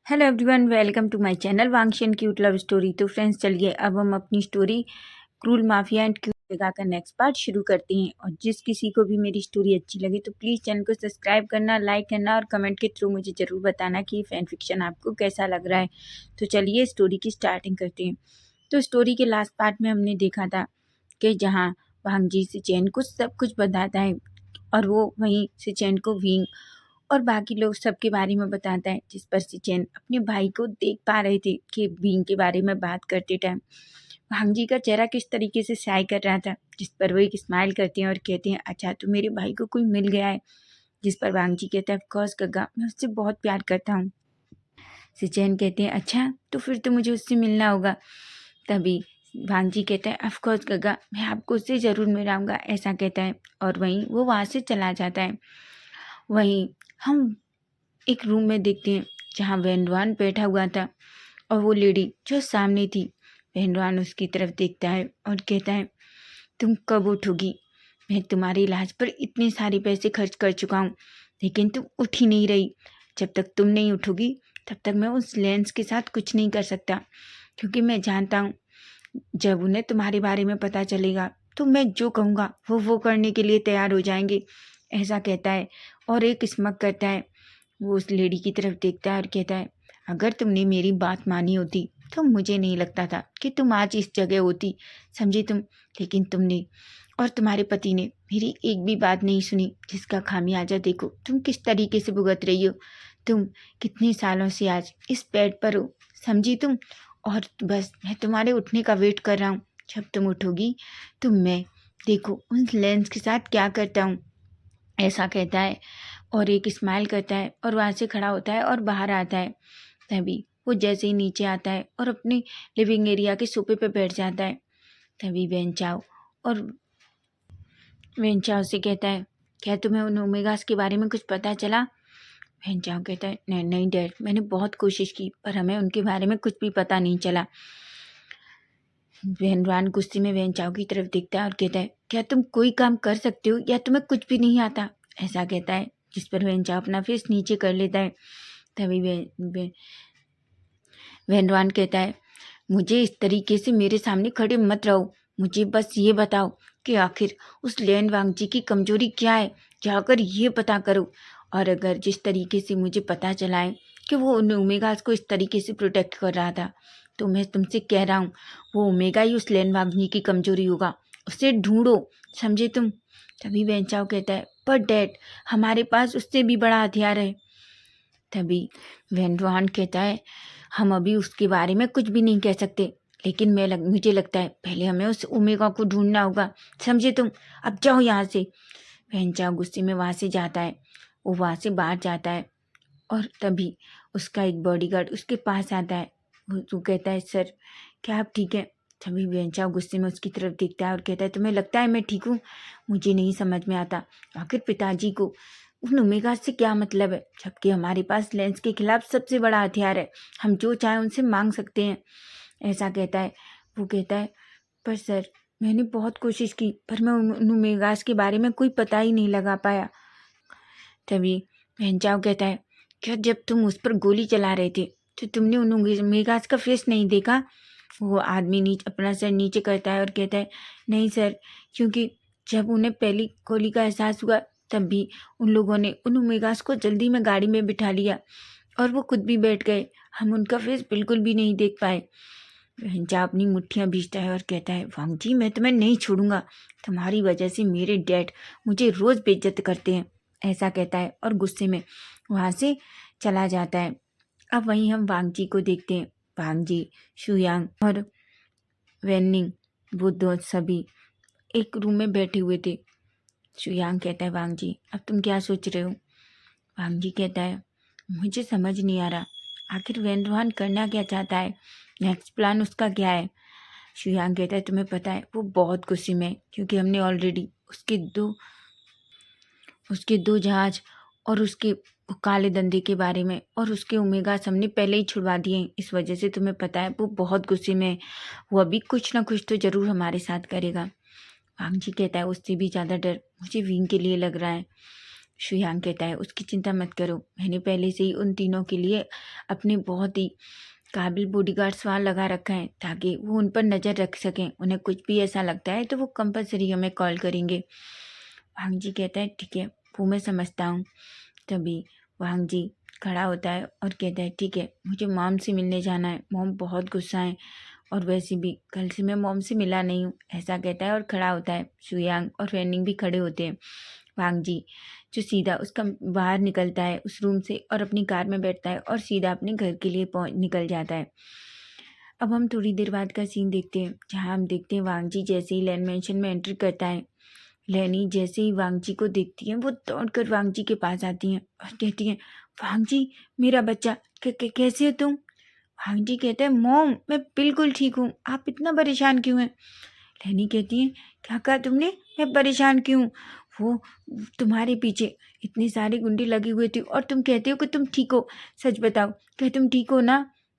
Hello everyone, welcome to my channel Wangshan cute love story. तो friends, चलिए अब हम अपनी story cruel mafia and cute जगह का नेक्स्ट पार्ट शुरू करते हैं। और जिस किसी को भी मेरी स्टोरी अच्छी लगे तो प्लीज़ चैनल को सब्सक्राइब करना, लाइक करना और कमेंट के थ्रू मुझे ज़रूर बताना कि फैन फिक्शन आपको कैसा लग रहा है। तो चलिए स्टोरी की स्टार्टिंग करते हैं। तो स्टोरी के लास्ट पार्ट में हमने देखा था कि जहाँ भांगजी सिचैन को सब कुछ बताता है और वो वहीं सिचैन को विंग और बाकी लोग सबके बारे में बताता है, जिस पर सिचैन अपने भाई को देख पा रहे थे कि विंग के बारे में बात करते टाइम भांगजी का चेहरा किस तरीके से साय कर रहा था, जिस पर वो एक स्माइल करते हैं और कहते हैं, अच्छा तो मेरे भाई को कोई मिल गया है। जिस पर भांगजी कहता है, ऑफकोर्स गग्गा, मैं उससे बहुत प्यार करता हूँ। सिचैन कहते हैं, अच्छा तो फिर तो मुझे उससे मिलना होगा। तभी भांगजी कहता है, ऑफकोर्स गग्गा, मैं आपको उससे ज़रूर मिलाऊंगा, ऐसा कहता है और वहीं वो वहाँ से चला जाता है। वहीं हम एक रूम में देखते हैं जहाँ वेनरवान बैठा हुआ था और वो लेडी जो सामने थी। वेनरवान उसकी तरफ देखता है और कहता है, तुम कब उठोगी? मैं तुम्हारे इलाज पर इतने सारे पैसे खर्च कर चुका हूँ, लेकिन तुम उठ ही नहीं रही। जब तक तुम नहीं उठोगी तब तक मैं उस लेंस के साथ कुछ नहीं कर सकता, क्योंकि मैं जानता हूँ जब उन्हें तुम्हारे बारे में पता चलेगा तो मैं जो कहूँगा वो करने के लिए तैयार हो जाएंगे, ऐसा कहता है और एक स्मक करता है। वो उस लेडी की तरफ देखता है और कहता है, अगर तुमने मेरी बात मानी होती तो मुझे नहीं लगता था कि तुम आज इस जगह होती, समझी तुम। लेकिन तुमने और तुम्हारे पति ने मेरी एक भी बात नहीं सुनी, जिसका खामियाजा देखो तुम किस तरीके से भुगत रही हो। तुम कितने सालों से आज इस बेड पर हो, समझी तुम। और बस मैं तुम्हारे उठने का वेट कर रहा हूँ। जब तुम उठोगी तो मैं देखो उस लेंस के साथ क्या करता हूँ, ऐसा कहता है और एक स्माइल करता है और वहाँ से खड़ा होता है और बाहर आता है। तभी वो जैसे ही नीचे आता है और अपने लिविंग एरिया के सोफे पे बैठ जाता है, तभी और वेंचाओ से कहता है, क्या तुम्हें उन ओमेगास के बारे में कुछ पता चला? वेंचाओ कहता है, नहीं नहीं डैड, मैंने बहुत कोशिश की पर हमें उनके बारे में कुछ भी पता नहीं चला। वेनरान गुस्से में वेंचाओ की तरफ देखता है और कहता है, क्या तुम कोई काम कर सकते हो या तुम्हें कुछ भी नहीं आता? ऐसा कहता है, जिस पर वेंचाओ अपना फेस नीचे कर लेता है। तभी वेनरान कहता है, मुझे इस तरीके से मेरे सामने खड़े मत रहो, मुझे बस ये बताओ कि आखिर उस लैंड वांगजी की कमजोरी क्या है, जाकर ये पता करो। और अगर जिस तरीके से मुझे पता चला है कि वो उन ओमेगास को इस तरीके से प्रोटेक्ट कर रहा था, तो मैं तुमसे कह रहा हूँ वो ओमेगा ही उस लैंड वांगजी की कमजोरी होगा, उसे ढूंढो, समझे तुम। तभी वेंचाओ कहता है, पर डैड हमारे पास उससे भी बड़ा हथियार है। तभी वेनरवान कहता है, हम अभी उसके बारे में कुछ भी नहीं कह सकते, लेकिन मुझे लगता है पहले हमें उस ओमेगा को ढूंढना होगा, समझे तुम। अब जाओ यहाँ से। वेंचाओ गुस्से में वहाँ से जाता है, वो वहाँ से बाहर जाता है और तभी उसका एक बॉडीगार्ड उसके पास आता है। वो कहता है, सर क्या आप ठीक है? तभी वेंचाओ गुस्से में उसकी तरफ देखता है और कहता है, तुम्हें लगता है मैं ठीक हूँ? मुझे नहीं समझ में आता आखिर पिताजी को उन ओमेगा से क्या मतलब है, जबकि हमारे पास लेंस के खिलाफ सबसे बड़ा हथियार है, हम जो चाहें उनसे मांग सकते हैं, ऐसा कहता है। वो कहता है, पर सर मैंने बहुत कोशिश की पर मैं उन ओमेगास के बारे में कोई पता ही नहीं लगा पाया। तभी वेंचाओ कहता है, क्या जब तुम उस पर गोली चला रहे थे तो तुमने उन ओमेगास का फेस नहीं देखा? वो आदमी अपना सर नीचे करता है और कहता है, नहीं सर, क्योंकि जब उन्हें पहली गोली का एहसास हुआ तब भी उन लोगों ने उन ओमेगास को जल्दी में गाड़ी में बिठा लिया और वो खुद भी बैठ गए, हम उनका फेस बिल्कुल भी नहीं देख पाए। वेंचा अपनी मुट्ठियां भींचता है और कहता है, वांगजी मैं तुम्हें नहीं छोड़ूंगा, तुम्हारी वजह से मेरे डैड मुझे रोज बेइज्जत करते हैं, ऐसा कहता है और गुस्से में वहाँ से चला जाता है। अब वहीं हम वांगजी को देखते हैं। वांगजी, शुयांग और वेनिंग, वो दो सभी एक रूम में बैठे हुए थे। शुयांग कहता है, वांगजी अब तुम क्या सोच रहे हो? वांगजी कहता है, मुझे समझ नहीं आ रहा आखिर वेनरवान करना क्या चाहता है, नेक्स्ट प्लान उसका क्या है। शुयांग कहता है, तुम्हें पता है वो बहुत गुस्से में है, क्योंकि हमने ऑलरेडी उसके दो जहाज और उसके काले धंधे के बारे में और उसके ओमेगा हमने पहले ही छुड़वा दिए हैं, इस वजह से तुम्हें पता है वो बहुत गुस्से में है, वो अभी कुछ ना कुछ तो ज़रूर हमारे साथ करेगा। वांगजी कहता है, उससे भी ज़्यादा डर मुझे विंग के लिए लग रहा है। शुयांग कहता है उसकी चिंता मत करो, मैंने पहले से ही उन तीनों के लिए अपने बहुत ही काबिल बॉडीगार्ड्स वहाँ लगा रखा है ताकि वो उन पर नज़र रख सकें। उन्हें कुछ भी ऐसा लगता है तो वो कंपलसरी हमें कॉल करेंगे। वांग जी कहता है ठीक है, वो मैं समझता हूँ। तभी वांग जी खड़ा होता है और कहता है ठीक है, मुझे मॉम से मिलने जाना है, मॉम बहुत गुस्सा है और वैसे भी कल से मैं मॉम से मिला नहीं हूँ, ऐसा कहता है और खड़ा होता है। शुयांग और फैनिंग भी खड़े होते हैं। वांग जी जो सीधा उसका बाहर निकलता है उस रूम से और अपनी कार में बैठता है और सीधा अपने घर के लिए निकल जाता है। अब हम थोड़ी देर बाद का सीन देखते हैं जहाँ हम देखते हैं वांग जी जैसे ही लैन मैंशन में एंटर करता है, लैनी जैसे ही वांग जी को देखती है वो दौड़कर वांग जी के पास आती हैं और कहती हैं वांग जी मेरा बच्चा कैसे हो तुम। वांग जी कहते हैं मॉम मैं बिल्कुल ठीक हूँ, आप इतना परेशान क्यों हैं। लैनी कहती है क्या कहा तुमने, मैं परेशान क्यों हूँ? वो तुम्हारे पीछे इतने सारे गुंडे लगे हुए थे और तुम कहते हो कि तुम ठीक हो, सच बताओ क्या तुम ठीक हो ना।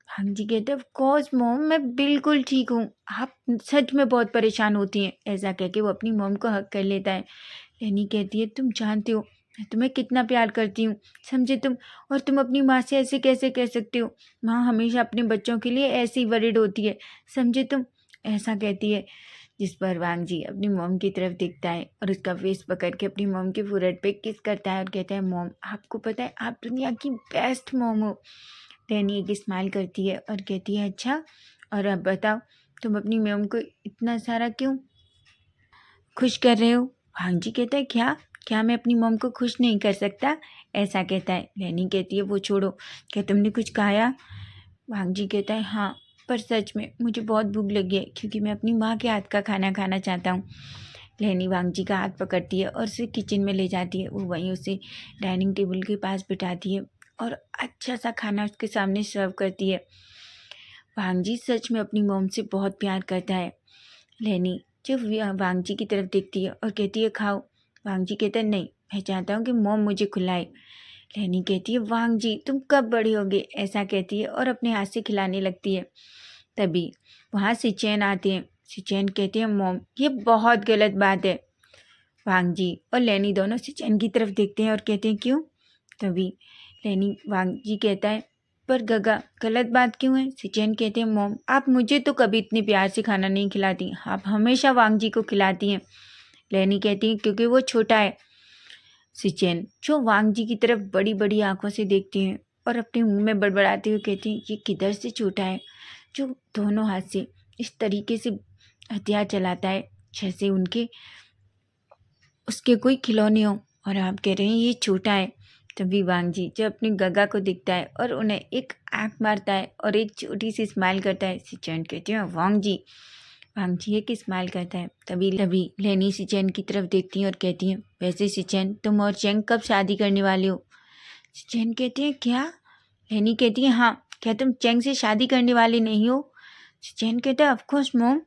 हाँ जी कहते हैं ऑफ कोर्स मॉम मैं बिल्कुल ठीक हूँ, आप सच में बहुत परेशान होती हैं। ऐसा कह के वो अपनी मॉम को हक कर लेता है। लैनी कहती है तुम जानते हो मैं तुम्हें कितना प्यार करती हूँ, समझे तुम, और तुम अपनी माँ से ऐसे कैसे कह सकते हो, माँ हमेशा अपने बच्चों के लिए ऐसे ही वरिड होती है, समझे तुम, ऐसा कहती है। जिस पर वांग जी अपनी मॉम की तरफ देखता है और उसका फेस पकड़ के अपनी मॉम के फोrehead पे किस करता है और कहता है मॉम आपको पता है आप दुनिया की बेस्ट मॉम हो। लैनी एक स्माइल करती है और कहती है अच्छा, और अब बताओ तुम अपनी मॉम को इतना सारा क्यों खुश कर रहे हो। वांग जी कहता है क्या क्या मैं अपनी मॉम को खुश नहीं कर सकता, ऐसा कहता है। लैनी कहती है वो छोड़ो, क्या तुमने कुछ खाया। वांग जी कहता है हाँ, पर सच में मुझे बहुत भूख लगी है क्योंकि मैं अपनी माँ के हाथ का खाना खाना चाहता हूँ। लैनी वांग जी का हाथ पकड़ती है और उसे किचन में ले जाती है। वो वहीं उसे डाइनिंग टेबल के पास बिठाती है और अच्छा सा खाना उसके सामने सर्व करती है। वांग जी सच में अपनी मॉम से बहुत प्यार करता है। लैनी जब वांग जी की तरफ देखती है और कहती है खाओ। वांग जी कहता है नहीं, मैं चाहता हूँ कि मॉम मुझे खिलाए। लैनी कहती है वांग जी तुम कब बड़े होगे, ऐसा कहती है और अपने हाथ से खिलाने लगती है। तभी वहाँ सिचैन आते हैं। सिचैन कहते हैं मॉम ये बहुत गलत बात है। वांग जी और लैनी दोनों सिचैन की तरफ देखते हैं और कहते हैं क्यों। तभी लैनी वांग जी कहता है पर गगा गलत बात क्यों है। सिचैन कहते हैं मॉम आप मुझे तो कभी इतने प्यार से खाना नहीं खिलाती, आप हमेशा वांग जी को खिलाती हैं। लैनी कहती है क्योंकि वो छोटा है। सिचैन जो वांग जी की तरफ बड़ी बड़ी आंखों से देखती हैं और अपने मुंह में बड़बड़ाते हुए कहती हैं ये किधर से छोटा है जो दोनों हाथ से इस तरीके से हथियार चलाता है जैसे उनके उसके कोई खिलौने हो, और आप कह रहे हैं ये छोटा है। तभी वांग जी जब अपनी गगा को दिखता है और उन्हें एक आंख मारता है और एक छोटी सी स्माइल करता है। सिचैन कहती है वांग जी एक स्माइल करता है। तभी तभी लेनी सिचैन की तरफ देखती है और कहती है वैसे सिचैन तुम और चैंग कब शादी करने वाले हो। सिचैन कहती है क्या। लेनी कहती है हाँ, क्या तुम चैंग से शादी करने वाले नहीं हो। सिचैन कहता है ऑफकोर्स मॉम,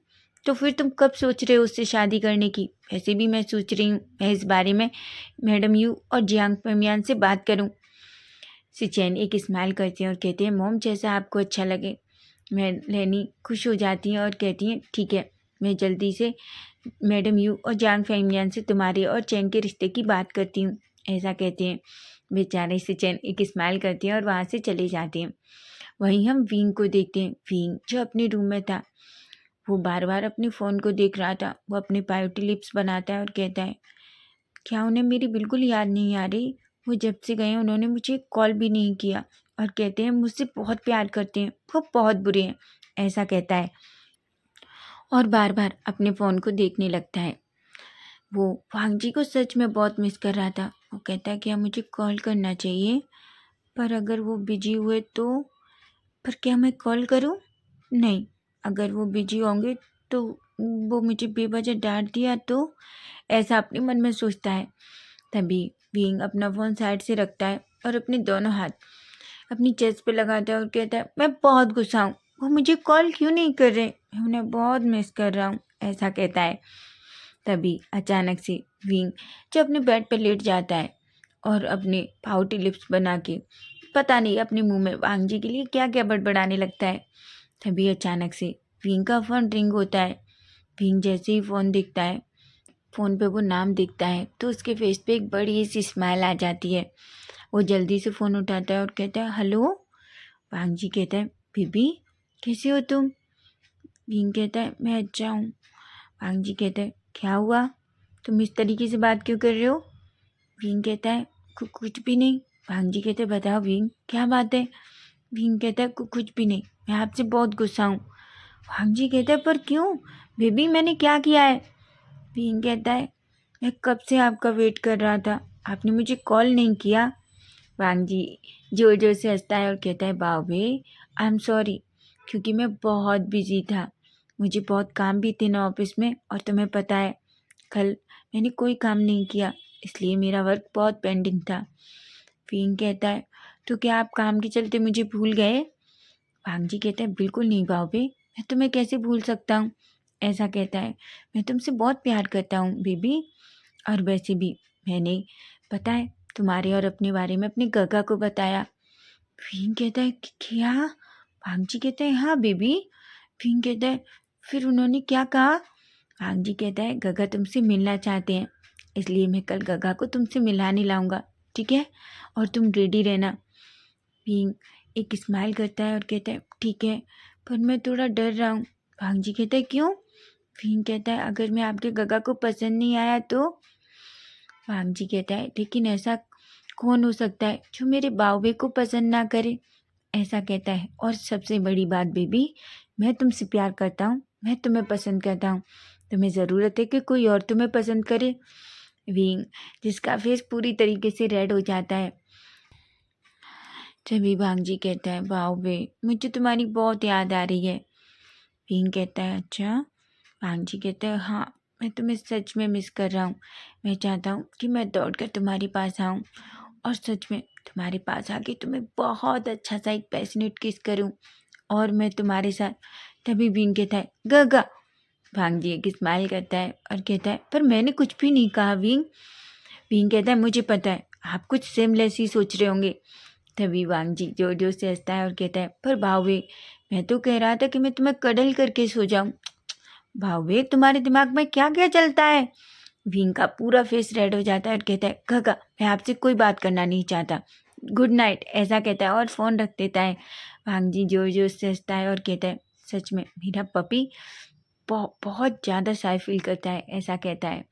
तो फिर तुम कब सोच रहे हो उससे शादी करने की। वैसे भी मैं सोच रही हूँ मैं इस बारे में मैडम यू और जियांग पेमियान से बात करूँ। सिचैन एक स्माइल करती है और कहती है मॉम जैसा आपको अच्छा लगे। मैं लेनी खुश हो जाती हैं और कहती हैं ठीक है, मैं जल्दी से मैडम यू और जियांग पेमियान से तुम्हारे और चैंग के रिश्ते की बात करती हूँ, ऐसा कहते हैं। बेचारे सिचैन एक स्माइल करती हैं और वहाँ से चले जाते हैं। वहीं हम विंग को देखते हैं। विंग जो अपने रूम में था वो बार बार अपने फ़ोन को देख रहा था। वो अपने पायोटी लिप्स बनाता है और कहता है क्या उन्हें मेरी बिल्कुल याद नहीं आ रही। वो जब से गए उन्होंने मुझे कॉल भी नहीं किया और कहते हैं मुझसे बहुत प्यार करते हैं, वो बहुत बुरे हैं, ऐसा कहता है और बार बार अपने फ़ोन को देखने लगता है। वो वांग जी को सच में बहुत मिस कर रहा था। वो कहता है क्या मुझे कॉल करना चाहिए, पर अगर वो बिजी हुए तो, पर क्या मैं कॉल करूं। नहीं, अगर वो बिजी होंगे तो वो मुझे बेवजह डांट दिया तो, ऐसा अपने मन में सोचता है। तभी विंग अपना फ़ोन साइड से रखता है और अपने दोनों हाथ अपनी चेस्ट पे लगाता है और कहता है मैं बहुत गुस्सा हूँ, वो मुझे कॉल क्यों नहीं कर रहे, मैं उन्हें बहुत मिस कर रहा हूँ, ऐसा कहता है। तभी अचानक से विंग जो अपने बेड पर लेट जाता है और अपने पाउटी लिप्स बना के पता नहीं अपने मुंह में वांग जी के लिए क्या क्या बड़बड़ाने लगता है। तभी अचानक से विंग का फ़ोन रिंग होता है। विंग जैसे ही फ़ोन दिखता है फ़ोन पे वो नाम दिखता है तो उसके फेस पे एक बड़ी सी स्माइल आ जाती है। वो जल्दी से फ़ोन उठाता है और कहता है हेलो। वांग जी कहता है बीबी कैसे हो तुम? विंग कहता है मैं अच्छा हूँ। वांग जी कहता है क्या हुआ, तुम इस तरीके से बात क्यों कर रहे हो? विंग कहता है कुछ भी नहीं। वांग जी कहते हैं बताओ विंग क्या बात है? विंग कहता है कुछ भी नहीं, मैं आपसे बहुत गुस्सा हूँ। वांग जी कहते हैं पर क्यों बेबी, मैंने क्या किया है? विंग कहता है मैं कब से आपका वेट कर रहा था, आपने मुझे कॉल नहीं किया। वांग जी जोर जोर से हंसता है और कहता है बाबे आई एम सॉरी, क्योंकि मैं बहुत बिजी था, मुझे बहुत काम भी थे ना ऑफिस में, और तुम्हें पता है कल मैंने कोई काम नहीं किया, इसलिए मेरा वर्क बहुत पेंडिंग था। विंग कहता है तो क्या आप काम के चलते मुझे भूल गए? वांग जी कहता है बिल्कुल नहीं बाबे, मैं तुम्हें कैसे भूल सकता हूँ। ऐसा कहता है मैं तुमसे बहुत प्यार करता हूँ बेबी, और वैसे भी मैंने पता है तुम्हारे और अपने बारे में अपने गगा को बताया। विंग कहता है क्या? वांग जी कहते हैं हाँ बेबी। विंग कहता है फिर उन्होंने क्या कहा? वांग जी कहता है गगा तुमसे मिलना चाहते हैं, इसलिए मैं कल गगा को तुमसे मिलाने लाऊंगा, ठीक है, और तुम रेडी रहना। विंग एक स्माइल करता है और कहता है ठीक है, पर मैं थोड़ा डर रहा हूँ। वांग जी कहता है क्यों? विंग कहता है अगर मैं आपके गगा को पसंद नहीं आया तो? वांग जी कहता है लेकिन ऐसा कौन हो सकता है जो मेरे बावे को पसंद ना करे? ऐसा कहता है और सबसे बड़ी बात बेबी, मैं तुमसे प्यार करता हूँ, मैं तुम्हें पसंद करता हूँ, तुम्हें ज़रूरत है कि कोई और तुम्हें पसंद करे? विंग जिसका फेस पूरी तरीके से रेड हो जाता है। तभी वांग जी कहता है वाओ बे, मुझे तुम्हारी बहुत याद आ रही है। विंग कहता है अच्छा। वांग जी कहता है हाँ, मैं तुम्हें सच में मिस कर रहा हूँ, मैं चाहता हूँ कि मैं दौड़कर तुम्हारे पास आऊँ और सच में तुम्हारे पास आके तुम्हें बहुत अच्छा सा एक पैशनेट किस करूँ और मैं तुम्हारे साथ। तभी विंग कहता है गगा। वांग जी एक स्माइल करता है और कहता है पर मैंने कुछ भी नहीं कहा विंग। विंग कहता है मुझे पता है आप कुछ सेमलेस ही सोच रहे होंगे। तभी वांग जी जोर जोर से हंसता है और कहता है पर भावे, मैं तो कह रहा था कि मैं तुम्हें कडल करके सो जाऊं। भावे तुम्हारे दिमाग में क्या क्या चलता है? विंग का पूरा फेस रेड हो जाता है और कहता है गगा मैं आपसे कोई बात करना नहीं चाहता, गुड नाइट। ऐसा कहता है और फ़ोन रख देता है। वांग जी जोर जोर से हंसता है और कहता है सच में मेरा पपी बहुत ज़्यादा शाय फील करता है। ऐसा कहता है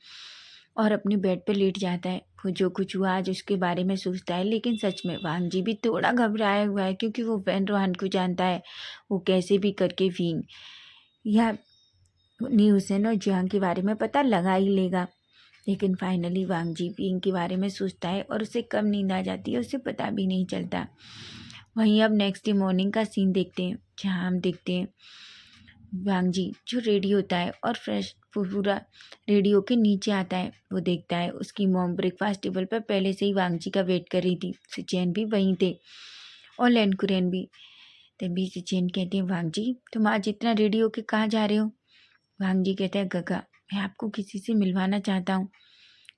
और अपने बेड पे लेट जाता है। वो जो कुछ हुआ आज उसके बारे में सोचता है, लेकिन सच में वांग जी भी थोड़ा घबराया हुआ है क्योंकि वो वैन रोहन को जानता है। वो कैसे भी करके विंग या न्यूसन और जियांग के बारे में पता लगा ही लेगा। लेकिन फाइनली वांग जी विंग के बारे में सोचता है और उसे कब नींद आ जाती है उसे पता भी नहीं चलता। वहीं अब नेक्स्ट डे मॉर्निंग का सीन देखते हैं, जहाँ हम देखते हैं वांग जी जो रेडी होता है और फ्रेश पूरा रेडियो के नीचे आता है। वो देखता है उसकी मॉम ब्रेकफास्ट टेबल पर पहले से ही वांग जी का वेट कर रही थी। सिचेन भी वहीं थे और लैनकुरेन भी। तभी सिचेन कहते हैं वांग जी तुम आज इतना रेडी होके कहाँ जा रहे हो? वांग जी कहते हैं गगा मैं आपको किसी से मिलवाना चाहता हूँ।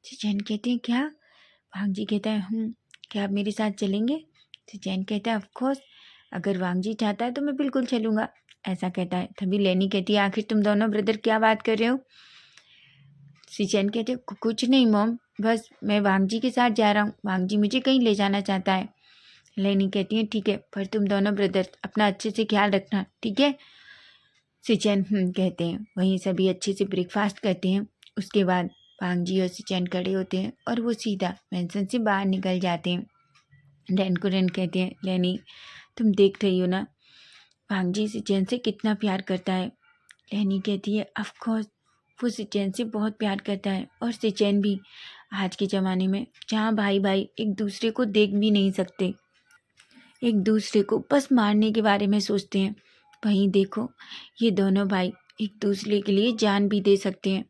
सिचेन कहते हैं क्या? वांग जी कहता है क्या आप मेरे साथ चलेंगे? सिचेन कहता है ऑफकोर्स, अगर वांग जी चाहता है तो मैं बिल्कुल चलूँगा। ऐसा कहता है। तभी लेनी कहती है आखिर तुम दोनों ब्रदर क्या बात कर रहे हो? सिचेन कहते हैं कुछ नहीं मॉम, बस मैं वांग जी के साथ जा रहा हूँ, वांग जी मुझे कहीं ले जाना चाहता है। लेनी कहती है ठीक है, पर तुम दोनों ब्रदर अपना अच्छे से ख्याल रखना, ठीक है? सिचेन कहते हैं। वहीं सभी अच्छे से ब्रेकफास्ट करते हैं। उसके बाद वांग जी और सिचेन खड़े होते हैं और वो सीधा मेंशन से बाहर निकल जाते हैं। रैन को रैन कहते हैं लेनी तुम देख रही हो ना वांग जी सिचेन से कितना प्यार करता है। लेनी कहती है ऑफ कोर्स, वो सिचेन से बहुत प्यार करता है और सिचेन भी। आज के ज़माने में जहाँ भाई भाई एक दूसरे को देख भी नहीं सकते, एक दूसरे को बस मारने के बारे में सोचते हैं, वहीं देखो ये दोनों भाई एक दूसरे के लिए जान भी दे सकते हैं।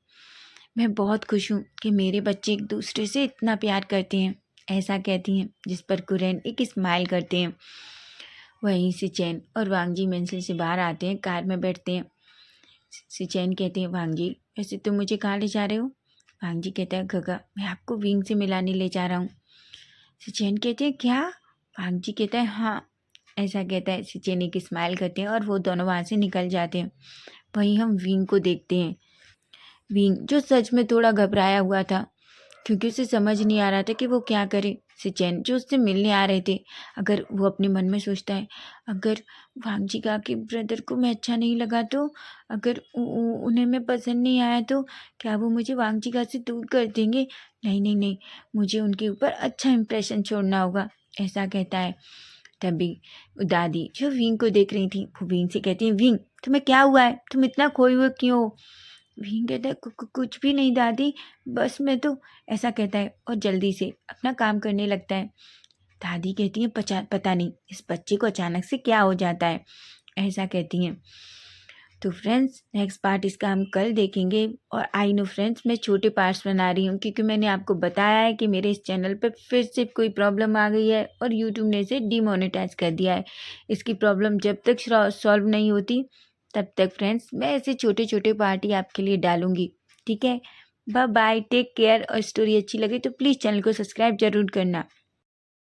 मैं बहुत खुश हूँ कि मेरे बच्चे एक दूसरे से इतना प्यार करते हैं। ऐसा कहती हैं, जिस पर कुरैन एक स्माइल करते हैं। वहीं सिचेन और वांग जी मंजिल से बाहर आते हैं, कार में बैठते हैं। सिचेन कहते हैं वांग जी वैसे तुम मुझे कहाँ ले जा रहे हो? वांग जी कहता है गगा मैं आपको विंग से मिलाने ले जा रहा हूँ। सिचेन कहते हैं क्या? वांग जी कहता है हाँ। ऐसा कहता है। सिचेन एक स्माइल करते हैं और वो दोनों वहाँ से निकल जाते हैं। वहीं हम विंग को देखते हैं। विंग जो सच में थोड़ा घबराया हुआ था क्योंकि उसे समझ नहीं आ रहा था कि वो क्या करे। सिचैन जो उससे मिलने आ रहे थे, अगर वो अपने मन में सोचता है, अगर वांगजिका के ब्रदर को मैं अच्छा नहीं लगा तो, अगर उन्हें मैं पसंद नहीं आया तो क्या वो मुझे वांगजिका से दूर कर देंगे? नहीं नहीं नहीं, मुझे उनके ऊपर अच्छा इंप्रेशन छोड़ना होगा, ऐसा कहता है। तभी दादी जो विंग को देख रही थी वो विंग से कहती है, विंग तुम्हें क्या हुआ है, तुम इतना खोए हुए क्यों हो? विंग कहता है, कुछ भी नहीं दादी, बस मैं तो, ऐसा कहता है और जल्दी से अपना काम करने लगता है। दादी कहती है, पता नहीं इस बच्चे को अचानक से क्या हो जाता है, ऐसा कहती हैं। तो फ्रेंड्स नेक्स्ट पार्ट इसका हम कल देखेंगे। और आई नो फ्रेंड्स मैं छोटे पार्ट्स बना रही हूँ क्योंकि मैंने आपको बताया है कि मेरे इस चैनल पर फिर से कोई प्रॉब्लम आ गई है और यूट्यूब ने इसे डिमोनेटाइज कर दिया है। इसकी प्रॉब्लम जब तक सॉल्व नहीं होती तब तक फ्रेंड्स मैं ऐसे छोटे छोटे पार्ट ही आपके लिए डालूंगी। ठीक है, बाय बाय, टेक केयर। और स्टोरी अच्छी लगे तो प्लीज़ चैनल को सब्सक्राइब जरूर करना।